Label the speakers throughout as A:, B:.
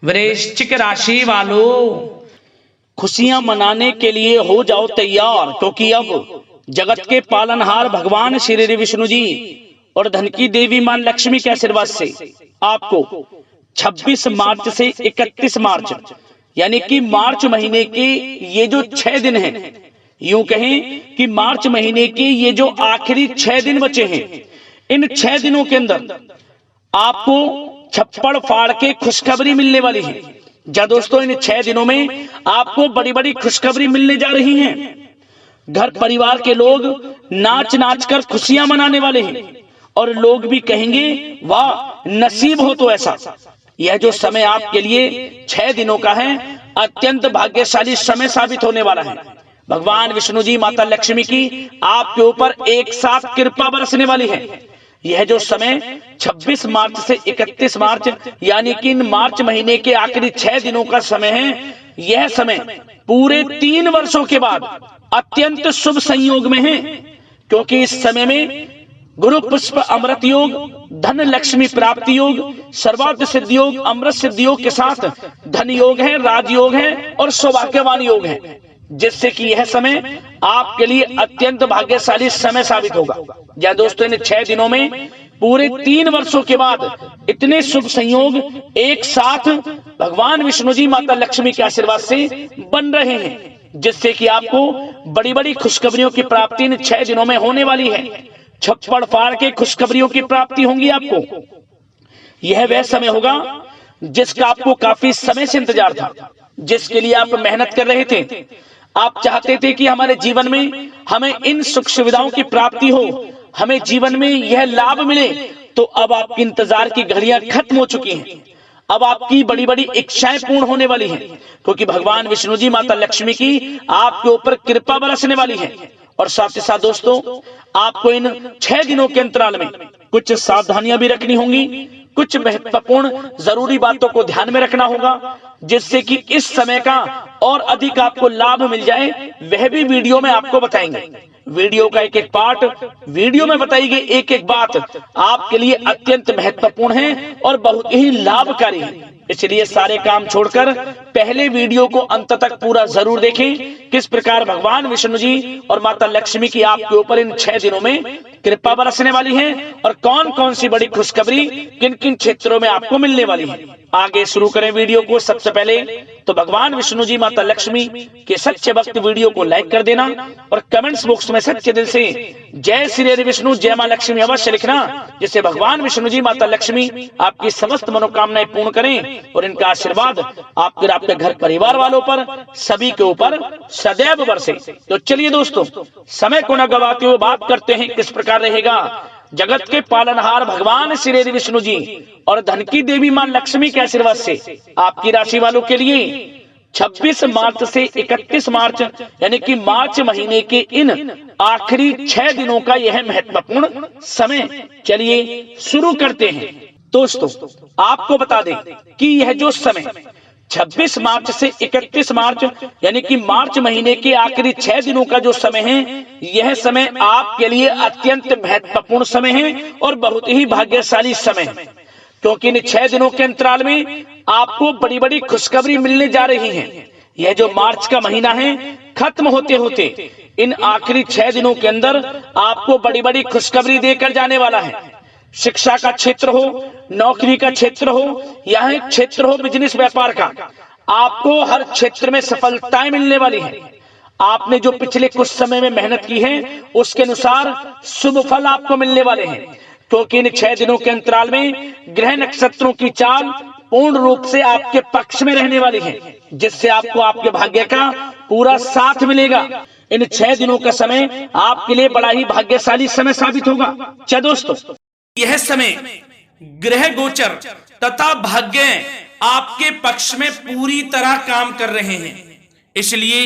A: वृश्चिक राशि वालों, खुशियां मनाने के लिए हो जाओ तैयार, क्योंकि अब जगत के पालनहार भगवान श्री विष्णु जी और धन की देवी मां लक्ष्मी के आशीर्वाद से आपको 26 मार्च से 31 मार्च यानी कि मार्च महीने के ये जो 6 दिन हैं, यूं कहें कि मार्च महीने के ये जो आखिरी 6 दिन बचे हैं, इन 6 दिनों के अंदर आपको छप्पड़ फाड़ के खुशखबरी मिलने वाली है। जा दोस्तों, इन 6 दिनों में आपको बड़ी बड़ी खुशखबरी मिलने जा रही हैं। घर परिवार के लोग नाच नाच कर खुशियां मनाने वाले हैं और लोग भी कहेंगे वाह नसीब हो तो ऐसा। यह जो समय आपके लिए 6 दिनों का है, अत्यंत भाग्यशाली समय साबित होने वाला है। भगवान विष्णु जी माता लक्ष्मी की आपके ऊपर एक साथ कृपा बरसने वाली है। यह जो समय 26 मार्च से 31 मार्च यानी कि इन मार्च महीने के आखिरी 6 दिनों का समय है, यह समय पूरे 3 वर्षों के बाद अत्यंत शुभ संयोग में है, क्योंकि इस समय में गुरु पुष्प अमृत योग, धन लक्ष्मी प्राप्ति योग, सर्वार्थ सिद्धि योग, अमृत सिद्धि योग के साथ धन योग है, राजयोग है और सौभाग्यवान योग है, जिससे कि यह समय आपके लिए अत्यंत भाग्यशाली समय साबित होगा। या दोस्तों, इन 6 दिनों में पूरे 3 वर्षों के बाद इतने शुभ संयोग एक साथ भगवान विष्णु जी माता लक्ष्मी के आशीर्वाद से बन रहे हैं, जिससे कि आपको बड़ी बड़ी खुशखबरियों की प्राप्ति इन 6 दिनों में होने वाली है। छप्पड़ फाड़ के खुशखबरियों की प्राप्ति होंगी आपको। यह वह समय होगा जिसका आपको काफी समय से इंतजार था, जिसके लिए आप मेहनत कर रहे थे। आप चाहते थे कि हमारे जीवन में हमें इन सुख सुविधाओं की प्राप्ति हो, हमें जीवन में यह लाभ मिले। तो अब आपकी इंतजार की घड़ियां खत्म हो चुकी हैं। अब आपकी बड़ी बड़ी इच्छाएं पूर्ण होने वाली हैं, क्योंकि भगवान विष्णु जी माता लक्ष्मी की आपके ऊपर कृपा बरसने वाली है। और साथ ही साथ दोस्तों, आपको इन 6 दिनों के अंतराल में कुछ सावधानियां भी रखनी होंगी, कुछ महत्वपूर्ण जरूरी बातों को ध्यान में रखना होगा, जिससे कि इस समय का और अधिक आपको लाभ मिल जाए। वह भी वीडियो में आपको बताएंगे। वीडियो का एक एक पार्ट, वीडियो में बताई गई एक एक बात आपके लिए अत्यंत महत्वपूर्ण है और बहुत ही लाभकारी है। इसलिए सारे काम छोड़कर पहले वीडियो को अंत तक पूरा जरूर देखें। किस प्रकार भगवान विष्णु जी और माता लक्ष्मी की आपके ऊपर इन 6 दिनों में कृपा बरसने वाली है और कौन कौन सी बड़ी खुशखबरी किन किन क्षेत्रों में आपको मिलने वाली है। आगे शुरू करें वीडियो को। सबसे पहले तो भगवान विष्णु जी माता लक्ष्मी के सच्चे भक्त वीडियो को लाइक कर देना और कमेंट्स बॉक्स में सच्चे दिल से जय श्री हरि विष्णु जय मां लक्ष्मी अवश्य लिखना, जिससे भगवान विष्णु जी माता लक्ष्मी आपकी समस्त मनोकामनाएं पूर्ण करें और इनका आशीर्वाद आपके घर परिवार वालों पर सभी के ऊपर सदैव बरसे। तो चलिए दोस्तों, समय को न गवाते हुए बात करते हैं किस प्रकार रहेगा जगत के पालनहार भगवान श्री हरि विष्णु जी और धन की देवी मां लक्ष्मी के आशीर्वाद से आपकी राशि वालों के लिए 26 मार्च से 31 मार्च यानी कि मार्च महीने के इन आखिरी 6 दिनों का यह महत्वपूर्ण समय। चलिए शुरू करते हैं। दोस्तों, आपको बता दें कि यह जो समय 26 मार्च से 31 मार्च यानी कि मार्च महीने के आखिरी 6 दिनों का जो समय है, यह समय आपके लिए अत्यंत महत्वपूर्ण समय है और बहुत ही भाग्यशाली समय है, क्योंकि इन 6 दिनों के अंतराल में आपको बड़ी बड़ी खुशखबरी मिलने जा रही है। यह जो मार्च का महीना है, खत्म होते होते इन आखिरी 6 दिनों के अंदर आपको बड़ी बड़ी खुशखबरी देकर जाने वाला है। शिक्षा का क्षेत्र हो, नौकरी का क्षेत्र हो, या क्षेत्र हो बिजनेस व्यापार का, आपको हर क्षेत्र में सफलताएं मिलने वाली है। आपने जो पिछले कुछ समय में मेहनत की है, उसके अनुसार शुभ फल आपको मिलने वाले हैं, क्योंकि इन 6 दिनों के अंतराल में ग्रह नक्षत्रों की चाल पूर्ण रूप से आपके पक्ष में रहने वाली है, जिससे आपको आपके भाग्य का पूरा साथ मिलेगा। इन 6 दिनों का समय आपके लिए बड़ा ही भाग्यशाली समय साबित होगा। क्या दोस्तों, यह समय ग्रह गोचर तथा भाग्य आपके पक्ष में पूरी तरह काम कर रहे हैं। इसलिए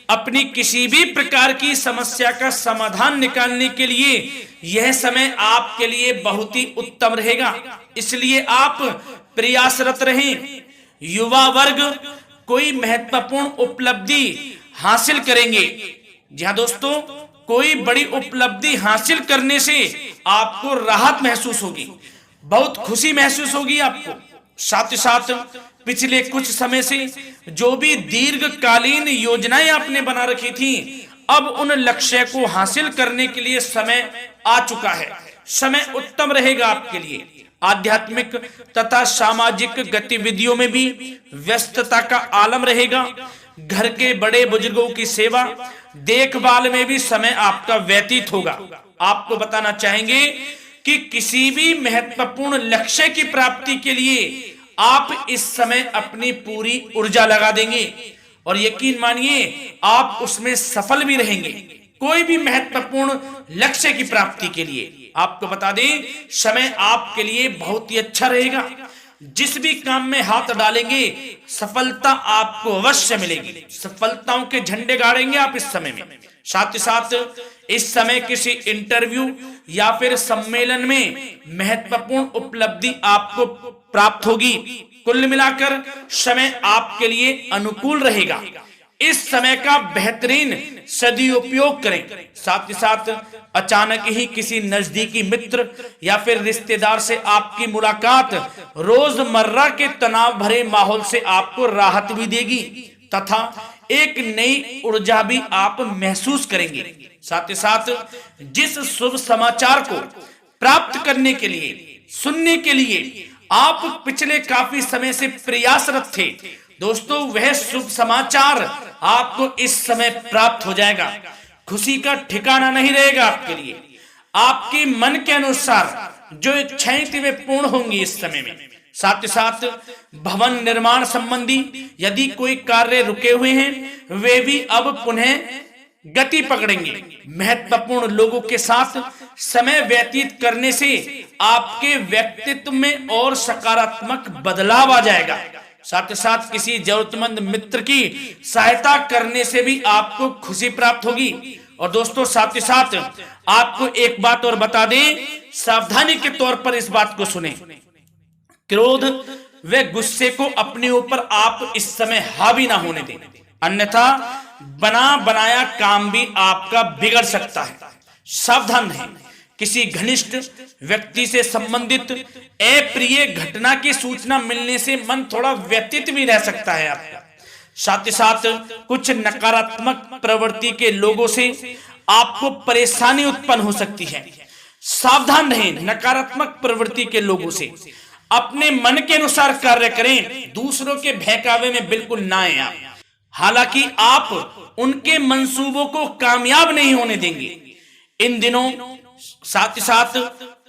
A: अपनी किसी भी प्रकार की समस्या का समाधान निकालने के लिए यह समय आपके लिए बहुत ही उत्तम रहेगा। इसलिए आप प्रयासरत रहें। युवा वर्ग कोई महत्वपूर्ण उपलब्धि हासिल करेंगे। जी हाँ दोस्तों, कोई बड़ी उपलब्धि हासिल करने से आपको राहत महसूस होगी, बहुत खुशी महसूस होगी आपको। साथ ही साथ पिछले कुछ समय से जो भी दीर्घकालीन योजनाएं आपने बना रखी थी, अब उन लक्ष्य को हासिल करने के लिए समय आ चुका है। समय उत्तम रहेगा आपके लिए। आध्यात्मिक तथा सामाजिक गतिविधियों में भी व्यस्तता का आलम रहेगा। घर के बड़े बुजुर्गों की सेवा देखभाल में भी समय आपका व्यतीत होगा। आपको बताना चाहेंगे कि किसी भी महत्वपूर्ण लक्ष्य की प्राप्ति के लिए आप इस समय अपनी पूरी ऊर्जा लगा देंगे और यकीन मानिए आप उसमें सफल भी रहेंगे। कोई भी महत्वपूर्ण लक्ष्य की प्राप्ति के लिए आपको बता दें, समय आपके लिए बहुत ही अच्छा रहेगा। जिस भी काम में हाथ डालेंगे सफलता आपको अवश्य मिलेगी। सफलताओं के झंडे गाड़ेंगे आप इस समय में। साथ ही साथ इस समय किसी इंटरव्यू या फिर सम्मेलन में महत्वपूर्ण उपलब्धि आपको प्राप्त होगी। कुल मिलाकर समय आपके लिए अनुकूल रहेगा। इस समय का बेहतरीन सदुपयोग करें। साथ ही साथ अचानक ही किसी नजदीकी मित्र या फिर रिश्तेदार से आपकी मुलाकात रोजमर्रा के तनाव भरे माहौल से आपको राहत भी देगी तथा एक नई ऊर्जा भी आप महसूस करेंगे। साथ ही साथ जिस शुभ समाचार को प्राप्त करने के लिए, सुनने के लिए आप पिछले काफी समय से प्रयासरत थे दोस्तों, वह शुभ समाचार आपको इस समय प्राप्त हो जाएगा। खुशी का ठिकाना नहीं रहेगा आपके लिए। आपके मन के अनुसार जो इच्छाएं थी वे पूर्ण होंगी इस समय में। साथ ही साथ भवन निर्माण संबंधी यदि कोई कार्य रुके हुए हैं वे भी अब पुनः गति पकड़ेंगे। महत्वपूर्ण लोगों के साथ समय व्यतीत करने से आपके व्यक्तित्व में और सकारात्मक बदलाव आ जाएगा। साथ ही साथ किसी जरूरतमंद मित्र की सहायता करने से भी आपको खुशी प्राप्त होगी। और दोस्तों साथ ही साथ आपको एक बात और बता दें, सावधानी के तौर पर इस बात को सुने। क्रोध व गुस्से को अपने ऊपर आप इस समय हावी ना होने दें, अन्यथा बना बनाया काम भी आपका बिगड़ सकता है। सावधान रहें। किसी घनिष्ठ व्यक्ति से संबंधित अप्रिय घटना की सूचना मिलने से मन थोड़ा व्यतीत भी रह सकता है आपका। साथ ही साथ कुछ नकारात्मक प्रवृत्ति के लोगों से आपको परेशानी उत्पन्न हो सकती है। सावधान रहें नकारात्मक प्रवृत्ति के लोगों से। अपने मन के अनुसार कार्य करें, दूसरों के बहकावे में बिल्कुल ना आए आप। हालांकि आप उनके मंसूबों को कामयाब नहीं होने देंगे। इन दिनों साथ ही साथ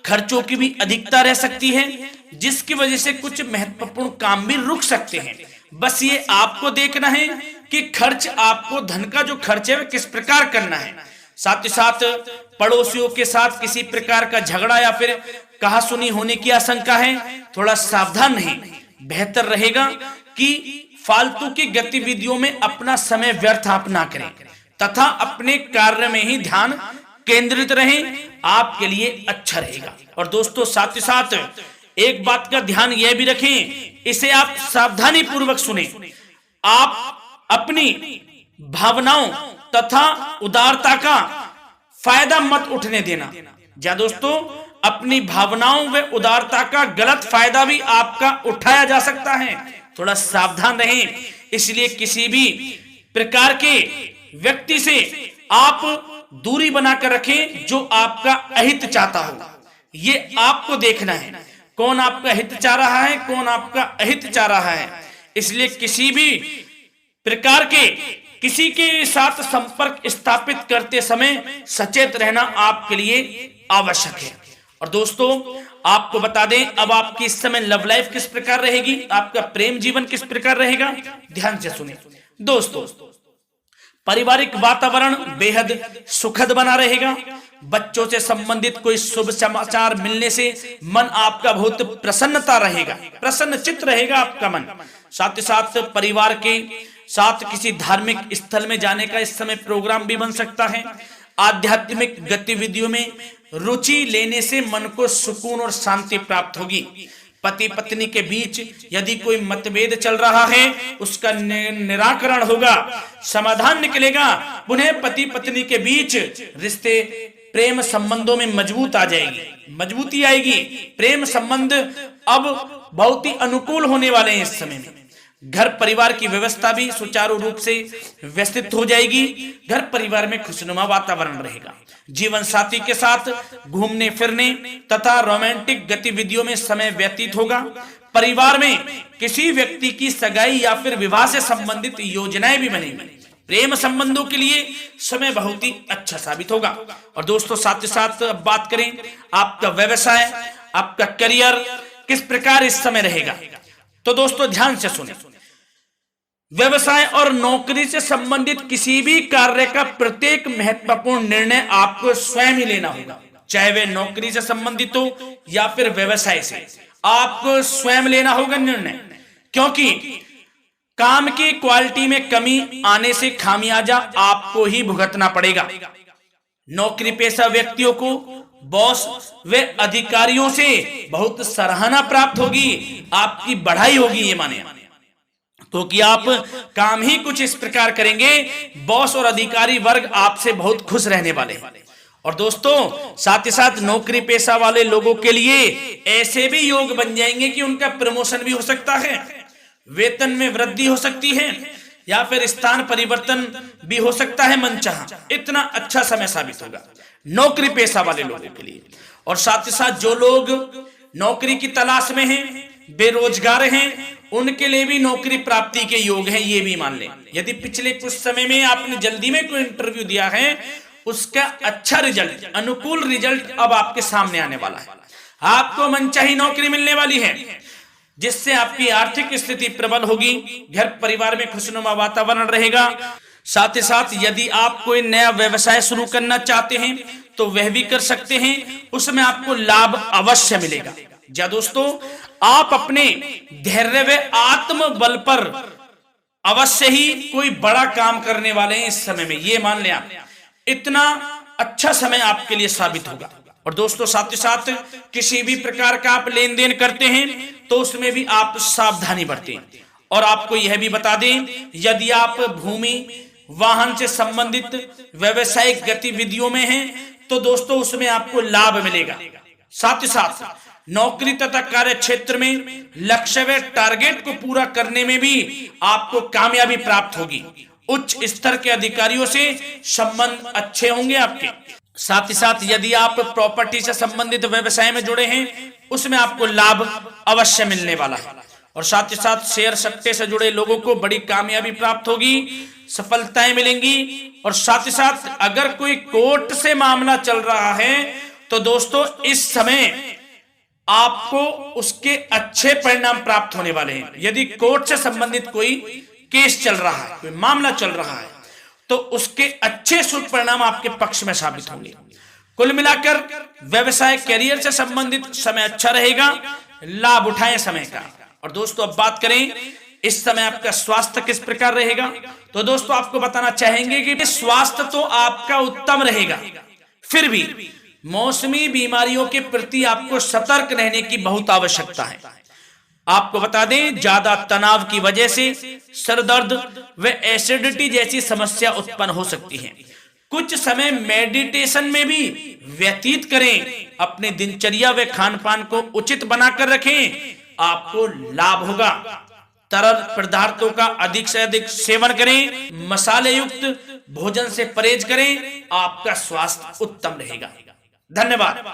A: खर्चों की भी अधिकता रह सकती है, जिसकी वजह से कुछ महत्वपूर्ण काम भी रुक सकते हैं। बस ये आपको देखना है कि खर्च, आपको धन का जो खर्च है वह किस प्रकार करना है। साथ ही साथ पड़ोसियों के साथ किसी प्रकार का झगड़ा या फिर कहासुनी होने की आशंका है, थोड़ा सावधान रहें। बेहतर रहेगा कि फालतू की गतिविधियों में अपना समय व्यर्थ आप ना करें तथा अपने कार्य में ही ध्यान केंद्रित रहें, आपके लिए अच्छा रहेगा। और दोस्तों साथ ही साथ एक बात का ध्यान यह भी रखें, इसे आप सावधानी पूर्वक सुने। आप अपनी भावनाओं तथा उदारता का फायदा मत उठने देना। जा दोस्तों, अपनी भावनाओं व उदारता का गलत फायदा भी आपका उठाया जा सकता है, थोड़ा सावधान रहें। इसलिए किसी भी प्रकार के व्यक्ति से आप दूरी बनाकर रखें जो आपका अहित चाहता हो। ये आपको देखना है, कौन आपका हित चाह रहा है, कौन आपका अहित चाह रहा है। इसलिए किसी भी प्रकार के किसी के साथ संपर्क स्थापित करते समय सचेत रहना आपके लिए आवश्यक है। और दोस्तों आपको बता दें, अब आपकी इस समय लव लाइफ किस प्रकार रहेगी, आपका प्रेम जीवन किस प्रकार रहेगा, ध्यान से सुने। दोस्तों पारिवारिक वातावरण बेहद सुखद बना रहेगा। बच्चों से संबंधित कोई शुभ समाचार मिलने से मन आपका बहुत प्रसन्नता रहेगा, प्रसन्न चित्त रहेगा आपका मन। साथ ही साथ परिवार के साथ किसी धार्मिक स्थल में जाने का इस समय प्रोग्राम भी बन सकता है। आध्यात्मिक गतिविधियों में रुचि लेने से मन को सुकून और शांति प्राप्त होगी। पति पत्नी के बीच यदि कोई मतभेद चल रहा है उसका निराकरण होगा, समाधान निकलेगा। पुनः पति पत्नी के बीच रिश्ते प्रेम संबंधों में मजबूत आ जाएगी, मजबूती आएगी। प्रेम संबंध अब बहुत ही अनुकूल होने वाले हैं इस समय में। घर परिवार की व्यवस्था भी सुचारू रूप से व्यवस्थित हो जाएगी। घर परिवार में खुशनुमा वातावरण रहेगा। जीवन साथी के साथ घूमने फिरने तथा रोमांटिक गतिविधियों में समय व्यतीत होगा। परिवार में किसी व्यक्ति की सगाई या फिर विवाह से संबंधित योजनाएं भी बनेंगी। प्रेम संबंधों के लिए समय बहुत ही अच्छा साबित होगा। और दोस्तों साथ ही साथ अब बात करें आपका व्यवसाय, आपका करियर किस प्रकार इस समय रहेगा, तो दोस्तों ध्यान से सुने। व्यवसाय और नौकरी से संबंधित किसी भी कार्य का प्रत्येक महत्वपूर्ण निर्णय आपको स्वयं ही लेना होगा, चाहे वे नौकरी से संबंधित हो या फिर व्यवसाय से, आपको स्वयं लेना होगा निर्णय। क्योंकि काम की क्वालिटी में कमी आने से खामियाजा आपको ही भुगतना पड़ेगा। नौकरी पेशा व्यक्तियों को बॉस व अधिकारियों से बहुत सराहना प्राप्त होगी, आपकी बढ़ाई होगी, ये माने, क्योंकि आप काम ही कुछ इस प्रकार करेंगे, बॉस और अधिकारी वर्ग आपसे बहुत खुश रहने वाले हैं। और दोस्तों साथ ही साथ नौकरी पेशा वाले लोगों के लिए ऐसे भी योग बन जाएंगे कि उनका प्रमोशन भी हो सकता है, वेतन में वृद्धि हो सकती है, या फिर स्थान परिवर्तन भी हो सकता है मनचाहा। इतना अच्छा समय साबित होगा नौकरी पेशा वाले लोगों के लिए। और साथ ही साथ जो लोग नौकरी की तलाश में हैं, बेरोजगार हैं, उनके लिए भी नौकरी प्राप्ति के योग हैं, ये भी मान लें। यदि पिछले कुछ समय में आपने जल्दी में कोई इंटरव्यू दिया है, उसका अच्छा रिजल्ट, अनुकूल रिजल्ट अब आपके सामने आने वाला है। आपको मनचाही नौकरी मिलने वाली है, जिससे आपकी आर्थिक स्थिति प्रबल होगी। घर परिवार में खुशनुमा वातावरण रहेगा। साथ ही साथ यदि आप कोई नया व्यवसाय शुरू करना चाहते हैं तो वह भी कर सकते हैं, उसमें आपको लाभ अवश्य मिलेगा। जा दोस्तों, आप अपने धैर्य व आत्मबल पर अवश्य ही कोई बड़ा काम करने वाले हैं इस समय में, ये मान लें आप। इतना अच्छा समय आपके लिए साबित होगा। और दोस्तों साथ ही साथ किसी भी प्रकार का आप लेन देन करते हैं तो उसमें भी आप सावधानी बरतें। और आपको यह भी बता दें, यदि आप भूमि वाहन से संबंधित व्यावसायिक गतिविधियों में हैं तो दोस्तों उसमें आपको लाभ मिलेगा। साथ ही साथ नौकरी तथा कार्य क्षेत्र में लक्ष्य व टारगेट को पूरा करने में भी आपको कामयाबी प्राप्त होगी। उच्च स्तर के अधिकारियों से संबंध अच्छे होंगे आपके। साथ ही साथ यदि आप प्रॉपर्टी से संबंधित व्यवसाय में जुड़े हैं, उसमें आपको लाभ अवश्य मिलने वाला है। और साथ ही साथ शेयर सट्टे से जुड़े लोगों को बड़ी कामयाबी प्राप्त होगी, सफलताएं मिलेंगी। और साथ ही साथ अगर कोई कोर्ट से मामला चल रहा है तो दोस्तों इस समय आपको उसके अच्छे परिणाम प्राप्त होने वाले हैं। यदि कोर्ट से संबंधित कोई केस चल रहा है, कोई मामला चल रहा है, तो उसके अच्छे शुभ परिणाम आपके पक्ष में साबित होंगे। कुल मिलाकर व्यवसाय करियर से संबंधित समय अच्छा रहेगा, लाभ उठाएं समय का। और दोस्तों अब बात करें इस समय आपका स्वास्थ्य किस प्रकार रहेगा, तो दोस्तों आपको बताना चाहेंगे कि स्वास्थ्य तो आपका उत्तम रहेगा, फिर भी मौसमी बीमारियों के प्रति आपको सतर्क रहने की बहुत आवश्यकता है। आपको बता दें, ज्यादा तनाव की वजह से सर दर्द व एसिडिटी जैसी समस्या उत्पन्न हो सकती है। कुछ समय मेडिटेशन में भी व्यतीत करें, अपने दिनचर्या व खान पान को उचित बनाकर रखें, आपको लाभ होगा। तरल पदार्थों का अधिक से अधिक सेवन करें, मसाले युक्त भोजन से परहेज करें, आपका स्वास्थ्य उत्तम रहेगा। धन्यवाद।